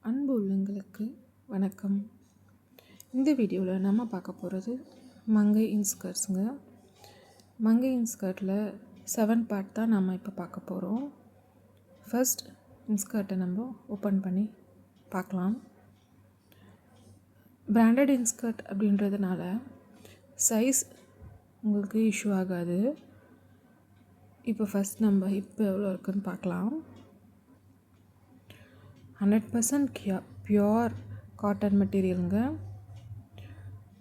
அன்பு உள்ளங்களுக்கு வணக்கம். இந்த வீடியோவில் நம்ம பார்க்க போகிறது மங்கை இன்ஸ்கர்ட்ஸுங்க. மங்கை இன்ஸ்கர்ட்டில் 7 பார்ட் தான் நம்ம இப்போ பார்க்க போகிறோம். ஃபர்ஸ்ட் இன்ஸ்கர்ட்டை நம்ம ஓப்பன் பண்ணி பார்க்கலாம். பிராண்டட் இன்ஸ்கர்ட் அப்படின்றதுனால சைஸ் உங்களுக்கு இஷ்யூ ஆகாது. இப்போ ஃபஸ்ட் நம்ம இப்போ எவ்வளோ இருக்குதுன்னு பார்க்கலாம். 100% பியோர் காட்டன் மெட்டீரியலுங்க.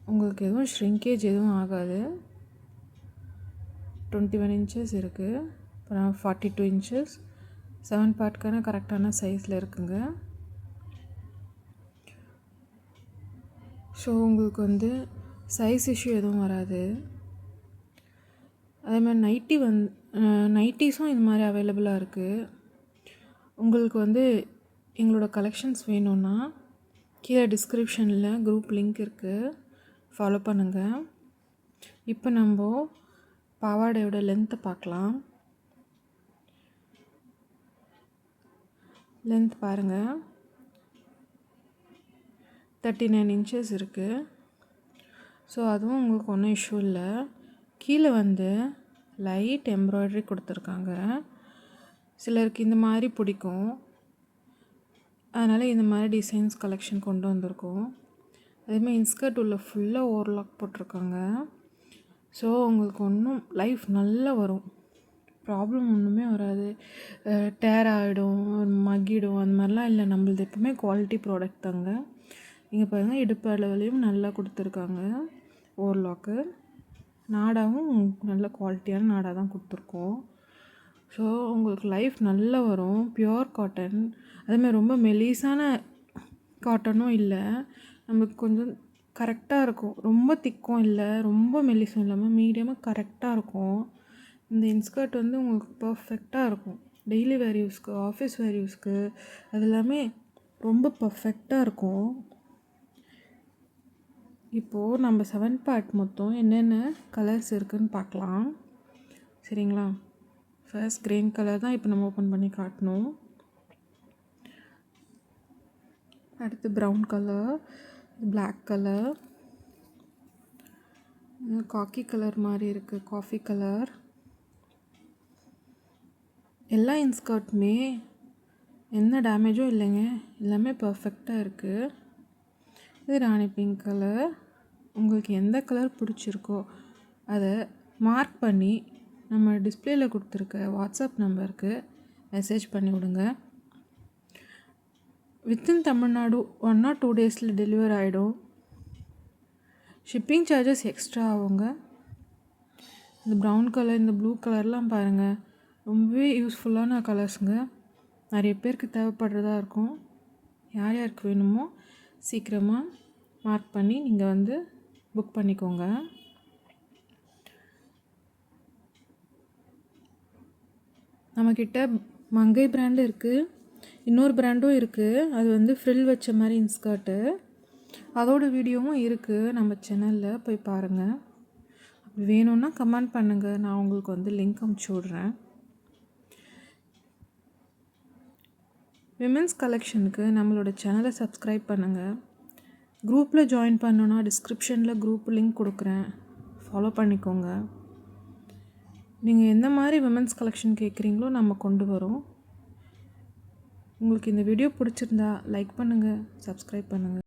உங்களுக்கு எதுவும் ஷ்ரிங்கேஜ் எதுவும் ஆகாது. 21 இன்ச்சஸ் இருக்குது. அப்புறம் 42 இன்ச்சஸ் 7 பார்ட்கான கரெக்டான சைஸில் இருக்குங்க. ஸோ உங்களுக்கு சைஸ் இஷ்யூ எதுவும் வராது. அதே மாதிரி நைட்டிஸும் இது மாதிரி அவைலபிளாக இருக்குது. உங்களுக்கு எங்களோட கலெக்ஷன்ஸ் வேணும்னா கீழே டிஸ்கிரிப்ஷனில் குரூப் லிங்க் இருக்குது, ஃபாலோ பண்ணுங்கள். இப்போ நம்ம பாவாடையோட லென்த்தை பார்க்கலாம். லென்த் பாருங்கள், 39 இன்ச்சஸ் இருக்குது. ஸோ அதுவும் உங்களுக்கு ஒன்றும் இஷ்யூ இல்லை. கீழே லைட் எம்ப்ராய்டரி கொடுத்துருக்காங்க. சிலருக்கு இந்த மாதிரி பிடிக்கும், அதனால் இந்த மாதிரி டிசைன்ஸ் கலெக்ஷன் கொண்டு வந்திருக்கோம். அதேமாதிரி இன்ஸ்கர்ட் உள்ள ஃபுல்லாக ஓவர்லாக் போட்டிருக்காங்க. ஸோ உங்களுக்கு லைஃப் நல்லா வரும், ப்ராப்ளம் ஒன்றுமே வராது. டேர் ஆகிடும், மக்கிடும், அந்த மாதிரிலாம் இல்லை. நம்மளது எப்பவுமே குவாலிட்டி ப்ராடக்ட் தாங்க. இங்கே பாருங்கள், இடுப்பு அளவுலேயும் நல்லா கொடுத்துருக்காங்க ஓவர்லாக்கு. நாடாவும் நல்ல குவாலிட்டியான நாடாக தான் கொடுத்துருக்கோம். ஸோ உங்களுக்கு லைஃப் நல்லா வரும். பியோர் காட்டன், அதேமாதிரி ரொம்ப மெலிசான காட்டனும் இல்லை, நமக்கு கொஞ்சம் கரெக்டாக இருக்கும். ரொம்ப திக்கும் இல்லை, ரொம்ப மெலிசும் இல்லாமல் மீடியமாக கரெக்டாக இருக்கும். இந்த இன்ஸ்கர்ட் உங்களுக்கு பர்ஃபெக்டாக இருக்கும். டெய்லி வேர் யூஸ்க்கு, ஆஃபீஸ் வேர் யூஸ்க்கு, அது எல்லாமே ரொம்ப பர்ஃபெக்டாக இருக்கும். இப்போது நம்ம 7 பார்ட் மொத்தம் என்னென்ன கலர்ஸ் இருக்குதுன்னு பார்க்கலாம், சரிங்களா? ஃபர்ஸ்ட் க்ரீன் கலர் தான் இப்போ நம்ம ஓப்பன் பண்ணி காட்டணும். அடுத்து ப்ரௌன் கலர், பிளாக் கலர், காக்கி கலர் மாதிரி இருக்குது, காஃபி கலர். எல்லா இன்ஸ்கர்ட்டுமே எந்த டேமேஜும் இல்லைங்க, எல்லாமே பர்ஃபெக்டாக இருக்குது. இது ராணி பிங்க் கலர். உங்களுக்கு எந்த கலர் பிடிச்சிருக்கோ அதை மார்க் பண்ணி நம்ம டிஸ்பிளேயில் கொடுத்துருக்க வாட்ஸ்அப் நம்பருக்கு மெசேஜ் பண்ணி விடுங்க. வித்தின் தமிழ்நாடு 1 or 2 டேஸில் டெலிவர் ஆகிடும். ஷிப்பிங் சார்ஜஸ் எக்ஸ்ட்ரா ஆகுங்க. இந்த ப்ரௌன் கலர், இந்த ப்ளூ கலர்லாம் பாருங்கள், ரொம்பவே யூஸ்ஃபுல்லான கலர்ஸுங்க. நிறைய பேருக்கு தேவைப்படுறதா இருக்கும். யார் யாருக்கு வேணுமோ சீக்கிரமாக மார்க் பண்ணி நீங்கள் புக் பண்ணிக்கோங்க. நம்மக்கிட்ட மங்கை பிராண்டு இருக்குது, இன்னொரு பிராண்டும் இருக்குது. அது ஃப்ரில் வச்ச மாதிரி இன்ஸ்கர்ட்டு, அதோட வீடியோவும் இருக்குது நம்ம சேனலில், போய் பாருங்கள். அப்படி வேணும்னா கமெண்ட் பண்ணுங்கள், நான் உங்களுக்கு லிங்க் அனுப்பிச்சி விட்றேன். விமென்ஸ் கலெக்ஷனுக்கு நம்மளோட சேனலை சப்ஸ்கிரைப் பண்ணுங்கள். குரூப்பில் ஜாயின் பண்ணோன்னா டிஸ்கிரிப்ஷனில் குரூப் லிங்க் கொடுக்குறேன், ஃபாலோ பண்ணிக்கோங்க. நீங்கள் எந்த மாதிரி விமென்ஸ் கலெக்ஷன் கேட்குறீங்களோ நம்ம கொண்டு வரோம். உங்களுக்கு இந்த வீடியோ பிடிச்சிருந்தா லைக் பண்ணுங்கள், சப்ஸ்கிரைப் பண்ணுங்கள்.